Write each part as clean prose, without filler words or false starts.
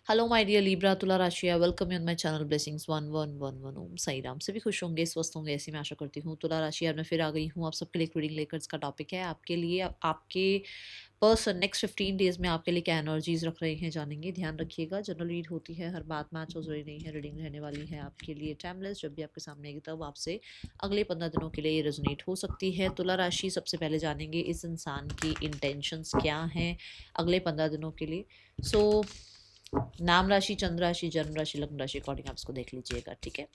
Hello my dear Libra तुला राशि, welcome you on my channel blessings 1111 ओम साई राम। सभी खुश होंगे, स्वस्थ होंगे, ऐसी मैं आशा करती हूँ। तुला राशि यार मैं फिर आ गई हूँ आप सबके लिए एक रीडिंग लेकर। इसका टॉपिक है आपके लिए आपके पर्सन नेक्स्ट 15 डेज में आपके लिए क्या एनर्जीज रख रहे हैं, जानेंगे। ध्यान रखिएगा, जनरल रीड होती है, हर बात मैच हो जरूरी नहीं है। रीडिंग रहने वाली है आपके लिए टाइमलेस। जब भी आपके सामने आएगी तब आपसे अगले 15 दिनों के लिए ये रेजोनेट हो सकती है। तुला राशि सबसे पहले जानेंगे इस इंसान की इंटेंशंस क्या हैं अगले 15 दिनों के लिए। सो नाम राशि, चंद्र राशि, जन्म राशि, लग्न राशि अकॉर्डिंग आप इसको देख लीजिएगा, ठीक है।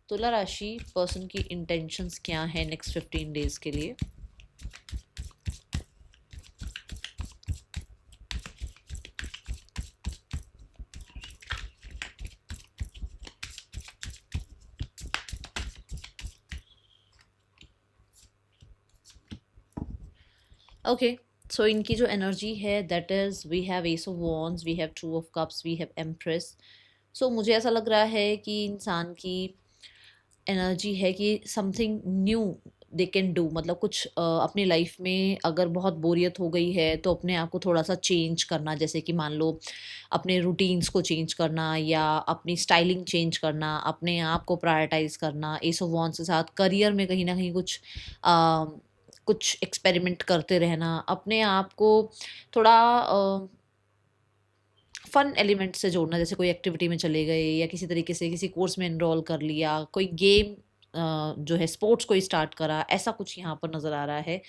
तुला राशि पर्सन की इंटेंशंस क्या है नेक्स्ट 15 डेज के लिए। ओके, सो इनकी जो एनर्जी है that is we have ace of wands, we have two of cups, we have empress. So मुझे ऐसा लग रहा है कि इंसान की एनर्जी है कि something new they can do, मतलब कुछ अपनी लाइफ में अगर बहुत बोरियत हो गई है तो अपने आप को थोड़ा सा चेंज करना, जैसे कि मान लो अपने रूटीन्स को चेंज करना या अपनी स्टाइलिंग चेंज करना, अपने आप को प्रायोरिटाइज करना। एस ऑफ वॉन्ड्स के साथ करियर में कहीं ना कहीं कुछ एक्सपेरिमेंट करते रहना, अपने आप को थोड़ा फन एलिमेंट से जोड़ना, जैसे कोई एक्टिविटी में चले गए या किसी तरीके से किसी कोर्स में इनरोल कर लिया, कोई गेम जो है स्पोर्ट्स को स्टार्ट करा, ऐसा कुछ यहाँ पर नज़र आ रहा है।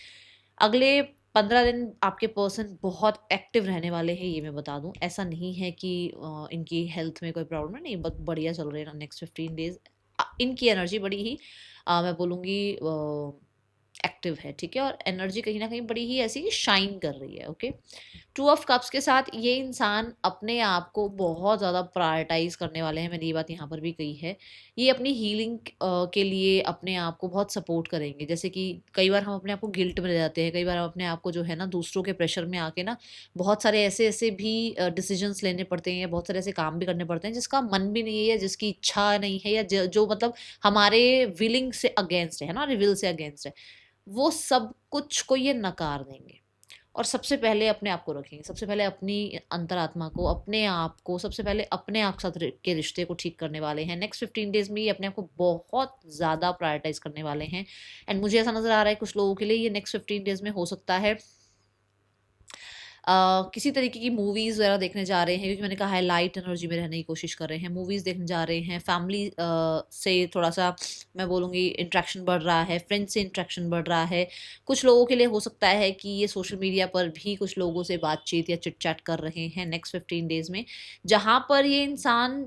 अगले 15 दिन आपके पर्सन बहुत एक्टिव रहने वाले हैं, ये मैं बता दूं। ऐसा नहीं है कि इनकी हेल्थ में कोई प्रॉब्लम है, नहीं, बहुत बढ़िया चल रहे हैं नेक्स्ट 15 डेज। इनकी एनर्जी बड़ी ही मैं बोलूँगी एक्टिव है, ठीक है। और एनर्जी कहीं ना कहीं बड़ी ही ऐसी शाइन कर रही है। ओके, टू ऑफ कप्स के साथ ये इंसान अपने आप को बहुत ज़्यादा प्रायोरिटाइज करने वाले हैं, मैंने ये बात यहाँ पर भी कही है। ये अपनी हीलिंग के लिए अपने आप को बहुत सपोर्ट करेंगे। जैसे कि कई बार हम अपने आप को गिल्ट में ले जाते हैं, कई बार हम अपने आप को जो है ना दूसरों के प्रेशर में आके ना बहुत सारे ऐसे ऐसे भी डिसीजंस लेने पड़ते हैं, या बहुत सारे ऐसे काम भी करने पड़ते हैं जिसका मन भी नहीं है या जिसकी इच्छा नहीं है, या जो मतलब हमारे विलिंग से अगेंस्ट है ना, विल से अगेंस्ट है। वो सब कुछ को ये नकार देंगे और सबसे पहले अपने आप को रखेंगे, सबसे पहले अपनी अंतरात्मा को, अपने आप को, सबसे पहले अपने आप के साथ के रिश्ते को ठीक करने वाले हैं। नेक्स्ट 15 डेज में ये अपने आप को बहुत ज़्यादा प्रायोरिटाइज करने वाले हैं। एंड मुझे ऐसा नज़र आ रहा है कुछ लोगों के लिए ये नेक्स्ट 15 डेज में हो सकता है किसी तरीके की मूवीज़ वगैरह देखने जा रहे हैं, क्योंकि मैंने कहा है लाइट एनर्जी में रहने की कोशिश कर रहे हैं। मूवीज़ देखने जा रहे हैं, फैमिली से थोड़ा सा मैं बोलूँगी इंट्रैक्शन बढ़ रहा है, फ्रेंड से इंट्रैक्शन बढ़ रहा है। कुछ लोगों के लिए हो सकता है कि ये सोशल मीडिया पर भी कुछ लोगों से बातचीत या चिट चैट कर रहे हैं नेक्स्ट 15 डेज में, जहाँ पर ये इंसान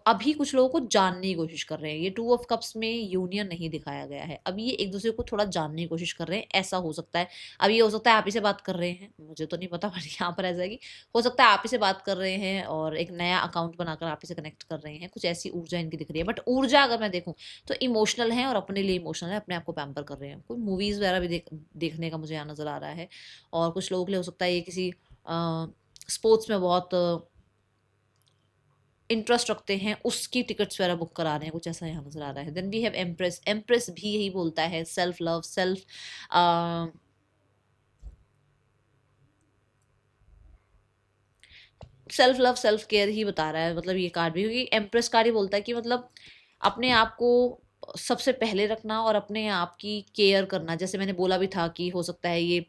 अभी कुछ लोगों को जानने की कोशिश कर रहे हैं। ये टू ऑफ कप्स में यूनियन नहीं दिखाया गया है, अभी ये एक दूसरे को थोड़ा जानने की कोशिश कर रहे हैं, ऐसा हो सकता है। अब ये हो सकता है आप ही से बात कर रहे हैं, मुझे तो नहीं पता, बट यहाँ पर ऐसा है कि हो सकता है आप ही से बात कर रहे हैं और एक नया अकाउंट बनाकर आप ही से कनेक्ट कर रहे हैं। कुछ ऐसी ऊर्जा इनकी दिख रही है, बट ऊर्जा अगर मैं देखूं तो इमोशनल है और अपने लिए इमोशनल है, अपने आप को पैम्पर कर रहे हैं। कोई मूवीज़ वगैरह भी देखने का मुझे यहाँ नज़र आ रहा है। और कुछ लोगों के लिए हो सकता है ये किसी स्पोर्ट्स में बहुत इंटरेस्ट रखते हैं, उसकी टिकट्स वगैरह बुक करा रहे हैं, कुछ ऐसा यहाँ नज़र आ रहा है। Then we have empress. Empress भी यही बोलता है self love, self love, self care ही बता रहा है, मतलब ये कार्ड भी, क्योंकि एम्प्रेस कार्ड ही बोलता है कि मतलब अपने आप को सबसे पहले रखना और अपने आप की केयर करना। जैसे मैंने बोला भी था कि हो सकता है ये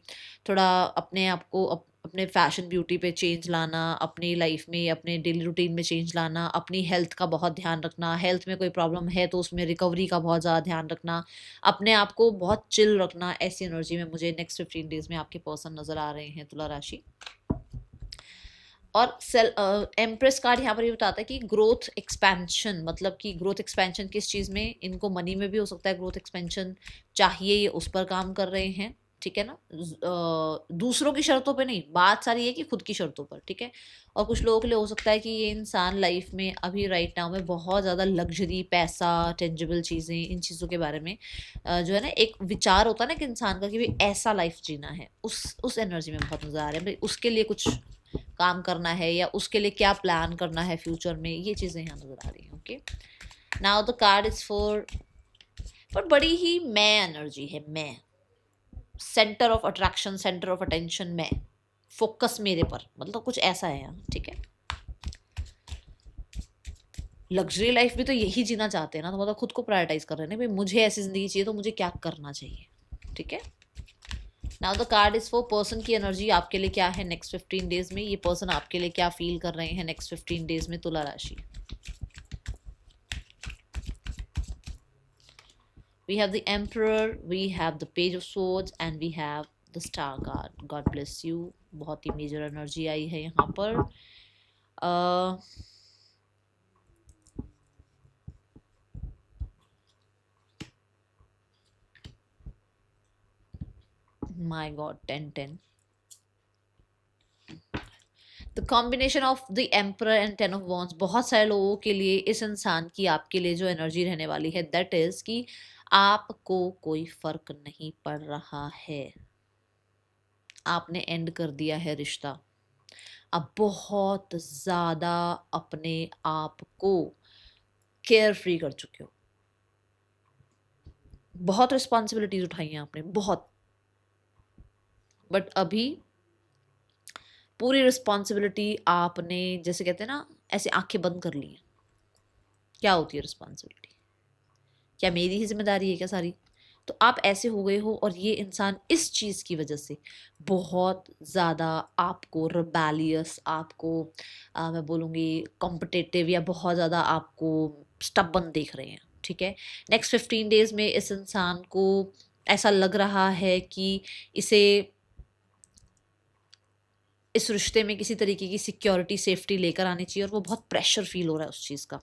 थोड़ा अपने आप को अपने फैशन ब्यूटी पे चेंज लाना, अपनी लाइफ में अपने डेली रूटीन में चेंज लाना, अपनी हेल्थ का बहुत ध्यान रखना, हेल्थ में कोई प्रॉब्लम है तो उसमें रिकवरी का बहुत ज़्यादा ध्यान रखना, अपने आप को बहुत चिल रखना। ऐसी एनर्जी में मुझे नेक्स्ट 15 डेज में आपके पर्सन नज़र आ रहे हैं, तुला राशि। और एम्प्रेस कार्ड यहाँ पर ये बताता है कि ग्रोथ एक्सपेंशन, मतलब कि ग्रोथ एक्सपेंशन किस चीज़ में, इनको मनी में भी हो सकता है ग्रोथ एक्सपेंशन चाहिए, ये उस पर काम कर रहे हैं, ठीक है ना। दूसरों की शर्तों पे नहीं, बात सारी है कि खुद की शर्तों पर, ठीक है। और कुछ लोगों के लिए हो सकता है कि ये इंसान लाइफ में अभी राइट नाउ में बहुत ज़्यादा लग्जरी, पैसा, टेंजिबल चीज़ें, इन चीज़ों के बारे में जो है ना एक विचार होता है ना कि इंसान का कि भाई ऐसा लाइफ जीना है, उस एनर्जी में बहुत मज़ा आ रहा है भाई, उसके लिए कुछ काम करना है या उसके लिए क्या प्लान करना है फ्यूचर में, ये चीज़ें यहाँ नज़र आ रही हैं। Okay, now the card is for, पर बड़ी ही मैं एनर्जी है, मैं centre of attraction, centre of attention, मैं फोकस मेरे पर, मतलब कुछ ऐसा है यहाँ, ठीक है। लग्जरी लाइफ भी तो यही जीना चाहते हैं ना, तो मतलब खुद को प्रायोरिटाइज कर रहे हैं ना, भाई मुझे ऐसी ज़िंदगी चाहिए तो मुझे क्या करना चाहिए, ठीक है। Now the card is for person की एनर्जी आपके लिए क्या है नेक्स्ट 15 डेज में, ये पर्सन आपके लिए क्या फील कर रहे हैं नेक्स्ट 15 डेज में, तुला राशि। We have the Emperor, we have the Page of Swords and we have the Star card. God bless you. बहुत ही मेजर एनर्जी आई है यहाँ पर। My God, 10-10. The combination of the emperor and 10 of wands, बहुत सारे लोगों के लिए इस इंसान की आपके लिए जो एनर्जी रहने वाली है दैट इज कि आपको कोई फर्क नहीं पड़ रहा है, आपने एंड कर दिया है रिश्ता, अब बहुत ज़्यादा अपने आप को केयर फ्री कर चुके हो, बहुत रिस्पॉन्सिबिलिटीज उठाई हैं आपने बहुत, बट अभी पूरी रिस्पॉन्सिबिलिटी आपने, जैसे कहते हैं ना, ऐसे आंखें बंद कर ली हैं। क्या होती है रिस्पॉन्सिबिलिटी, क्या मेरी ही जिम्मेदारी है क्या सारी, तो आप ऐसे हो गए हो। और ये इंसान इस चीज़ की वजह से बहुत ज़्यादा आपको रिबेलियस, आपको मैं बोलूँगी कॉम्पिटिटिव, या बहुत ज़्यादा आपको स्टबन देख रहे हैं, ठीक है। नेक्स्ट 15 डेज में इस इंसान को ऐसा लग रहा है कि इसे इस रिश्ते में किसी तरीके की सिक्योरिटी, सेफ्टी लेकर आनी चाहिए, और वो बहुत प्रेशर फील हो रहा है उस चीज़ का।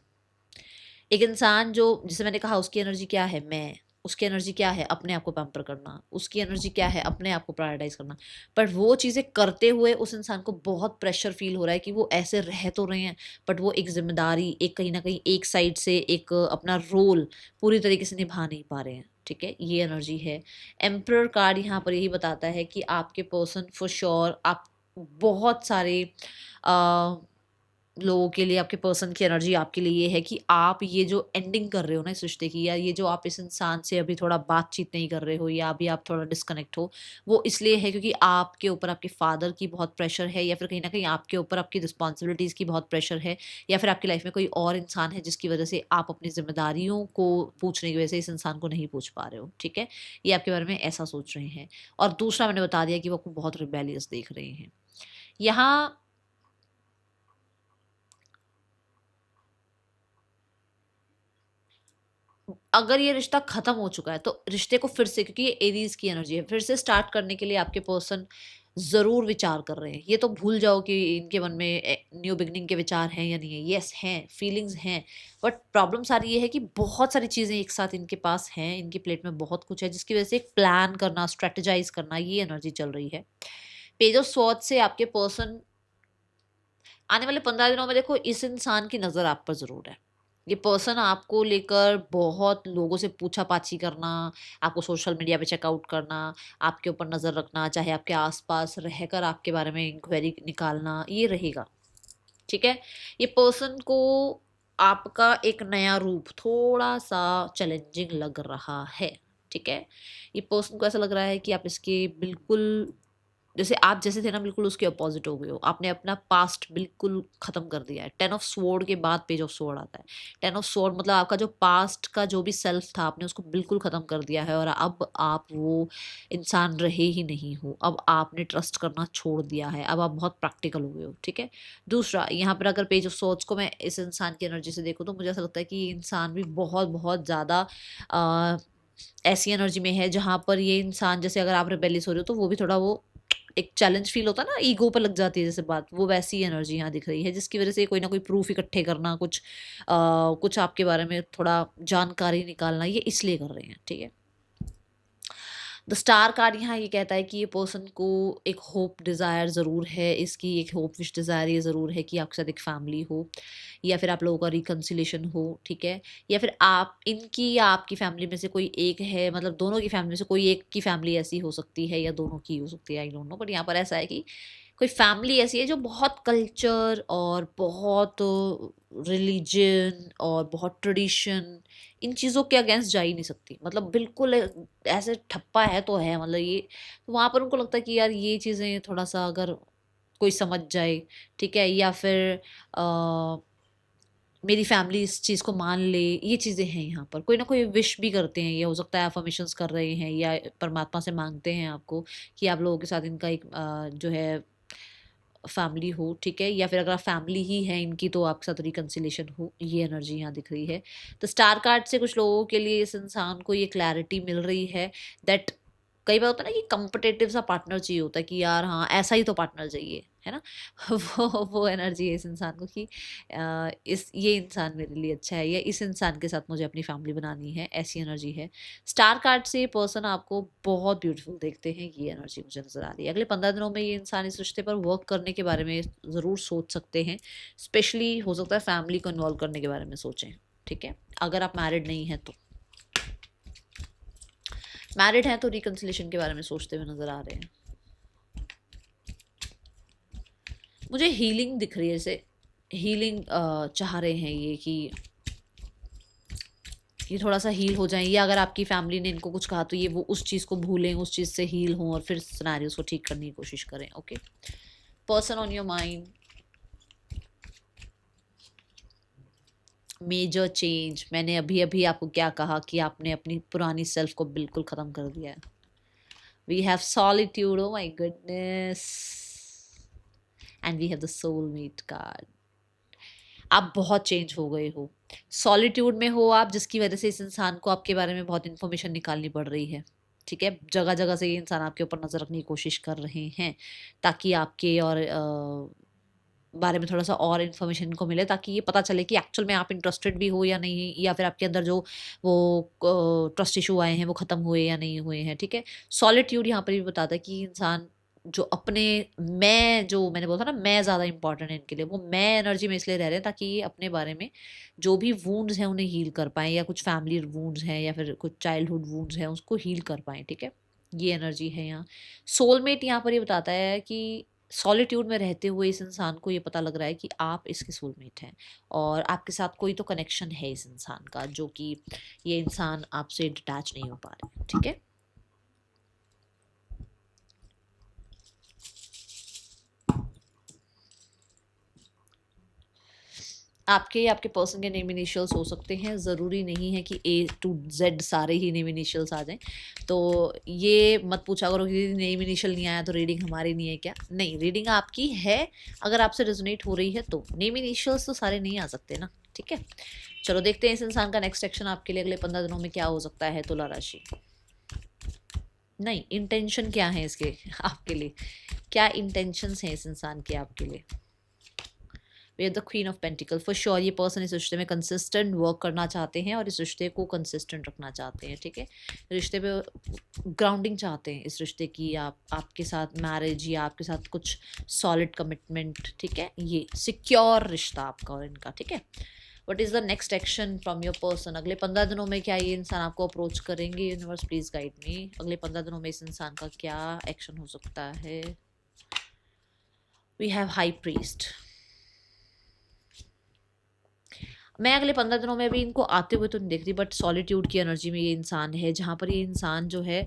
एक इंसान जो, जैसे मैंने कहा, उसकी एनर्जी क्या है, मैं, उसकी एनर्जी क्या है, अपने आप को पैम्पर करना, उसकी एनर्जी क्या है, अपने आप को प्रायोरिटाइज करना, पर वो चीज़ें करते हुए उस इंसान को बहुत प्रेशर फील हो रहा है कि वो ऐसे रह तो रहे हैं, बट वो एक जिम्मेदारी, एक कहीं ना कहीं एक साइड से एक अपना रोल पूरी तरीके से निभा नहीं पा रहे हैं, ठीक है। ये एनर्जी है। एम्परर कार्ड यहाँ पर यही बताता है कि आपके पर्सन फॉर श्योर, आप बहुत सारे लोगों के लिए, आपके पर्सन की एनर्जी आपके लिए ये है कि आप ये जो एंडिंग कर रहे हो ना इस रिश्ते की, या ये जो आप इस इंसान से अभी थोड़ा बातचीत नहीं कर रहे हो, या अभी आप थोड़ा डिस्कनेक्ट हो, वो इसलिए है क्योंकि आपके ऊपर आपके फादर की बहुत प्रेशर है, या फिर कहीं ना कहीं आपके ऊपर आपकी रिस्पॉन्सिबिलिटीज़ की बहुत प्रेशर है, या फिर आपकी लाइफ में कोई और इंसान है जिसकी वजह से आप अपनी जिम्मेदारियों को पूछने की वजह से इस इंसान को नहीं पूछ पा रहे हो, ठीक है। ये आपके बारे में ऐसा सोच रहे हैं। और दूसरा मैंने बता दिया कि वो आपको बहुत रिबेलियस देख रहे हैं। यहाँ अगर ये रिश्ता खत्म हो चुका है तो रिश्ते को फिर से, क्योंकि ये एरीज की एनर्जी है, फिर से स्टार्ट करने के लिए आपके पर्सन ज़रूर विचार कर रहे हैं। ये तो भूल जाओ कि इनके मन में न्यू बिगनिंग के विचार हैं या नहीं है। यस हैं, फीलिंग्स हैं, बट प्रॉब्लम सारी ये है कि बहुत सारी चीज़ें एक साथ इनके पास हैं, इनकी प्लेट में बहुत कुछ है, जिसकी वजह से एक प्लान करना, स्ट्रेटेजाइज करना, ये एनर्जी चल रही है। पेज ऑफ स्वॉर्ड्स से आपके पर्सन आने वाले 15 दिनों में, देखो, इस इंसान की नज़र आप पर ज़रूर है। ये पर्सन आपको लेकर बहुत लोगों से पूछा पाछी करना, आपको सोशल मीडिया पे चेकआउट करना, आपके ऊपर नज़र रखना, चाहे आपके आसपास रहकर आपके बारे में इंक्वायरी निकालना, ये रहेगा, ठीक है। ये पर्सन को आपका एक नया रूप थोड़ा सा चैलेंजिंग लग रहा है, ठीक है। ये पर्सन को ऐसा लग रहा है कि आप इसके बिल्कुल, जैसे आप जैसे थे ना, बिल्कुल उसके अपोजिट हो गए हो। आपने अपना पास्ट बिल्कुल खत्म कर दिया है। 10 ऑफ स्वॉर्ड के बाद पेज ऑफ स्वॉर्ड आता है। 10 ऑफ स्वॉर्ड मतलब आपका जो पास्ट का जो भी सेल्फ था, आपने उसको बिल्कुल खत्म कर दिया है, और अब आप वो इंसान रहे ही नहीं हो। अब आपने ट्रस्ट करना छोड़ दिया है, अब आप बहुत प्रैक्टिकल हो गए हो, ठीक है। दूसरा, यहाँ पर अगर पेज ऑफ स्वॉर्ड्स को मैं इस इंसान की एनर्जी से देखूँ तो मुझे ऐसा लगता है कि ये इंसान भी बहुत बहुत ज़्यादा ऐसी एनर्जी में है जहाँ पर ये इंसान, जैसे अगर आप रिबेलियस हो रहे हो तो वो भी थोड़ा, वो एक चैलेंज फील होता है ना, ईगो पर लग जाती है जैसे बात, वो वैसी एनर्जी यहाँ दिख रही है, जिसकी वजह से कोई ना कोई प्रूफ इकट्ठे करना, कुछ आपके बारे में थोड़ा जानकारी निकालना, ये इसलिए कर रहे हैं, ठीक है। द स्टार कार्ड यहाँ ये कहता है कि ये पर्सन को एक होप डिज़ायर ज़रूर है, इसकी एक होप विश डिज़ायर ये ज़रूर है कि आपके साथ एक फैमिली हो, या फिर आप लोगों का रिकन्सिलेशन हो, ठीक है। या फिर आप इनकी या आपकी फैमिली में से कोई एक है, मतलब दोनों की फैमिली में से कोई एक की फैमिली ऐसी हो सकती है, या दोनों की हो सकती है, आई डोंट नो, बट यहाँ पर ऐसा है कि कोई फैमिली ऐसी है जो बहुत कल्चर और बहुत रिलीजन और बहुत ट्रेडिशन, इन चीज़ों के अगेंस्ट जा ही नहीं सकती, मतलब बिल्कुल ऐसे ठप्पा है तो है, मतलब ये, तो वहाँ पर उनको लगता है कि यार ये चीज़ें थोड़ा सा अगर कोई समझ जाए, ठीक है, या फिर मेरी फैमिली इस चीज़ को मान ले, ये चीज़ें हैं यहाँ पर। कोई ना कोई विश भी करते हैं, ये हो सकता है अफर्मेशंस कर रहे हैं या परमात्मा से मांगते हैं आपको कि आप लोगों के साथ इनका एक जो है फैमिली हो, ठीक है, या फिर अगर आप फैमिली ही है इनकी तो आपके साथ रिकन्सिलेशन हो, ये एनर्जी यहाँ दिख रही है। तो स्टार कार्ड से कुछ लोगों के लिए इस इंसान को ये क्लैरिटी मिल रही है दैट कई बार होता है ना कि कंपटेटिव सा पार्टनर चाहिए होता है कि यार हाँ ऐसा ही तो पार्टनर चाहिए, है ना। वो एनर्जी है इस इंसान को कि इस ये इंसान मेरे लिए अच्छा है या इस इंसान के साथ मुझे अपनी फैमिली बनानी है, ऐसी एनर्जी है। स्टार कार्ड से ये पर्सन आपको बहुत ब्यूटीफुल देखते हैं, ये एनर्जी मुझे नज़र आ रही है। अगले 15 दिनों में ये इंसान इस रिश्ते पर वर्क करने के बारे में ज़रूर सोच सकते हैं, स्पेशली हो सकता है फैमिली को इन्वॉल्व करने के बारे में सोचें, ठीक है, अगर आप मैरिड नहीं हैं तो। मैरिड हैं तो रिकन्सिलेशन के बारे में सोचते हुए नज़र आ रहे हैं। मुझे हीलिंग दिख रही है, जैसे हीलिंग चाह रहे हैं ये थोड़ा सा हील हो जाएं, या अगर आपकी फैमिली ने इनको कुछ कहा तो ये वो उस चीज़ को भूलें, उस चीज़ से हील हों और फिर सिनेरियोस को ठीक करने की कोशिश करें। Okay, person on your mind, major change. मैंने अभी अभी आपको क्या कहा कि आपने अपनी पुरानी सेल्फ को बिल्कुल ख़त्म कर दिया है। We have solitude, oh my goodness, and we have the soulmate card. आप बहुत चेंज हो गए हो, सॉलिट्यूड में हो आप, जिसकी वजह से इस इंसान को आपके बारे में बहुत इन्फॉर्मेशन निकालनी पड़ रही है, ठीक है। जगह जगह से ये इंसान आपके ऊपर नज़र रखने की कोशिश कर रहे हैं ताकि आपके और बारे में थोड़ा सा और इन्फॉर्मेशन इनको मिले, ताकि ये पता चले कि एक्चुअल में आप इंटरेस्टेड भी हो या नहीं, या फिर आपके अंदर जो वो ट्रस्ट इशू आए हैं वो ख़त्म हुए या नहीं हुए हैं, ठीक है। सॉलिट्यूड यहाँ पर भी बताता है कि इंसान जो अपने मैं, जो मैंने बोला था ना मैं ज़्यादा इंपॉर्टेंट है इनके लिए, वो मैं एनर्जी में इसलिए रह रहे हैं ताकि ये अपने बारे में जो भी वूंड्स हैं उन्हें हील कर पाएँ, या कुछ फैमिली वूंड्स हैं या फिर कुछ चाइल्डहुड वूंड्स हैं उसको हील कर पाएँ, ठीक है। ये एनर्जी है यहाँ। सोलमेट यहाँ पर ये बताता है कि सॉलिट्यूड में रहते हुए इस इंसान को ये पता लग रहा है कि आप इसके सोलमेट हैं और आपके साथ कोई तो कनेक्शन है इस इंसान का, जो कि ये इंसान आपसे डिटैच नहीं हो पा रहे, ठीक है। आपके पर्सन के नेम इनिशियल्स हो सकते हैं, ज़रूरी नहीं है कि A to Z सारे ही नेम इनिशियल्स आ जाएं। तो ये मत पूछा करो कि नेम इनिशियल नहीं आया तो रीडिंग हमारी नहीं है क्या। नहीं, रीडिंग आपकी है, अगर आपसे रेजोनेट हो रही है तो। नेम इनिशियल्स तो सारे नहीं आ सकते ना, ठीक है। चलो देखते हैं इस इंसान का नेक्स्ट एक्शन आपके लिए अगले 15 दिनों में क्या हो सकता है। तुला राशि, नहीं, इंटेंशन क्या है इसके आपके लिए, क्या इंटेंशंस हैं इस इंसान के आपके लिए। We are the queen of pentacle. For sure ये पर्सन इस रिश्ते में कंसिस्टेंट वर्क करना चाहते हैं और इस रिश्ते को कंसिस्टेंट रखना चाहते हैं, ठीक है। रिश्ते पे ग्राउंडिंग चाहते हैं इस रिश्ते की, आपके साथ मैरिज या आपके साथ कुछ सॉलिड कमिटमेंट, ठीक है। ये सिक्योर रिश्ता आपका और इनका, ठीक है। What is the next action from your person. अगले 15 दिनों में क्या ये इंसान आपको अप्रोच करेंगे। यूनिवर्स प्लीज गाइड मी, अगले 15 दिनों में इस इंसान का क्या एक्शन हो सकता है। We have high priest. मैं अगले 15 दिनों में भी इनको आते हुए तो नहीं देख रही, बट सॉलिट्यूड की एनर्जी में ये इंसान है, जहाँ पर ये इंसान जो है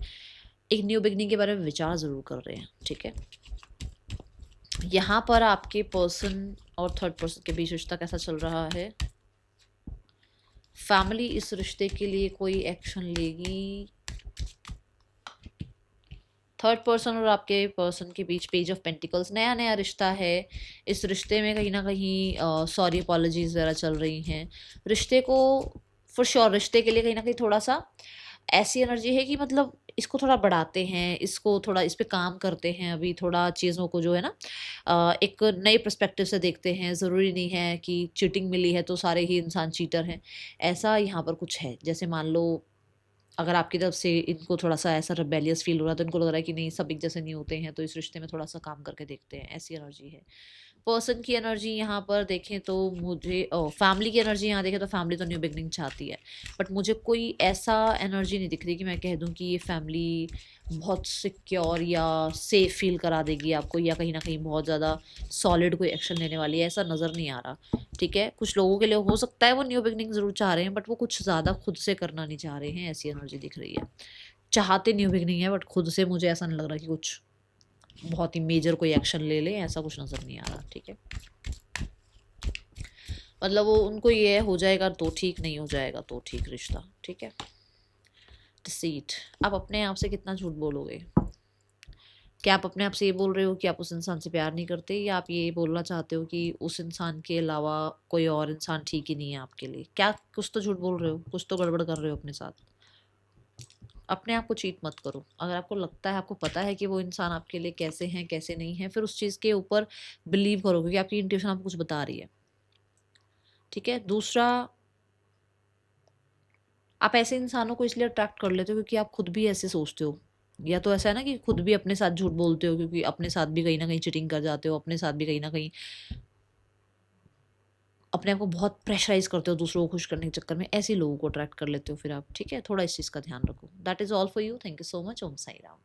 एक न्यू बिगनिंग के बारे में विचार ज़रूर कर रहे हैं, ठीक है। यहाँ पर आपके पर्सन और थर्ड पर्सन के बीच रिश्ता कैसा चल रहा है। फैमिली इस रिश्ते के लिए कोई एक्शन लेगी। थर्ड पर्सन और आपके पर्सन के बीच पेज ऑफ पेंटिकल्स, नया नया रिश्ता है। इस रिश्ते में कहीं ना कहीं सॉरी अपॉलॉजीज वगैरह चल रही हैं। रिश्ते को फॉर श्योर रिश्ते के लिए कहीं ना कहीं थोड़ा सा ऐसी एनर्जी है कि मतलब इसको थोड़ा बढ़ाते हैं, इसको थोड़ा इस पे काम करते हैं, अभी थोड़ा चीज़ों को जो है ना एक नए पर्सपेक्टिव से देखते हैं। ज़रूरी नहीं है कि चीटिंग मिली है तो सारे ही इंसान चीटर हैं, ऐसा यहाँ पर कुछ है। जैसे मान लो अगर आपकी तरफ से इनको थोड़ा सा ऐसा रिबेलियस फील हो रहा है तो इनको लग रहा है कि नहीं सब एक जैसे नहीं होते हैं, तो इस रिश्ते में थोड़ा सा काम करके देखते हैं, ऐसी एनर्जी है। पर्सन की एनर्जी यहाँ पर देखें तो मुझे फैमिली की एनर्जी यहाँ देखें तो फैमिली तो न्यू बिगनिंग चाहती है, बट मुझे कोई ऐसा एनर्जी नहीं दिख रही कि मैं कह दूँ कि ये फैमिली बहुत सिक्योर या सेफ फील करा देगी आपको, या कहीं ना कहीं बहुत ज़्यादा सॉलिड कोई एक्शन लेने वाली है, ऐसा नज़र नहीं आ रहा, ठीक है। कुछ लोगों के लिए हो सकता है वो न्यू बिगनिंग ज़रूर चाह रहे हैं, बट वो कुछ ज़्यादा खुद से करना नहीं चाह रहे हैं, ऐसी एनर्जी दिख रही है। चाहते न्यू बिगनिंग है बट खुद से मुझे ऐसा नहीं लग रहा कि कुछ बहुत ही मेजर कोई एक्शन ले ले, ऐसा कुछ नज़र नहीं आ रहा, ठीक है। मतलब वो उनको ये हो जाएगा तो ठीक, नहीं हो जाएगा तो ठीक रिश्ता, ठीक है। डिसीट, आप अपने आप से कितना झूठ बोलोगे? क्या आप अपने आप से ये बोल रहे हो कि आप उस इंसान से प्यार नहीं करते, या आप ये बोलना चाहते हो कि उस इंसान के अलावा कोई और इंसान ठीक ही नहीं है आपके लिए? क्या कुछ तो झूठ बोल रहे हो, कुछ तो गड़बड़ कर रहे हो अपने साथ। अपने आप को चीट मत करो। अगर आपको लगता है, आपको पता है कि वो इंसान आपके लिए कैसे हैं कैसे नहीं है, फिर उस चीज़ के ऊपर बिलीव करो, क्योंकि आपकी इंट्यूशन आपको कुछ बता रही है, ठीक है। दूसरा, आप ऐसे इंसानों को इसलिए अट्रैक्ट कर लेते हो क्योंकि आप खुद भी ऐसे सोचते हो, या तो ऐसा है ना कि खुद भी अपने साथ झूठ बोलते हो, क्योंकि अपने साथ भी कहीं ना कहीं चीटिंग कर जाते हो, अपने साथ भी कहीं ना कहीं अपने आप को बहुत प्रेशराइज करते हो दूसरों को खुश करने के चक्कर में, ऐसे लोगों को अट्रैक्ट कर लेते हो फिर आप, ठीक है। थोड़ा इस चीज़ का ध्यान रखो। That is all for you. Thank you so much. Om Sai Ram.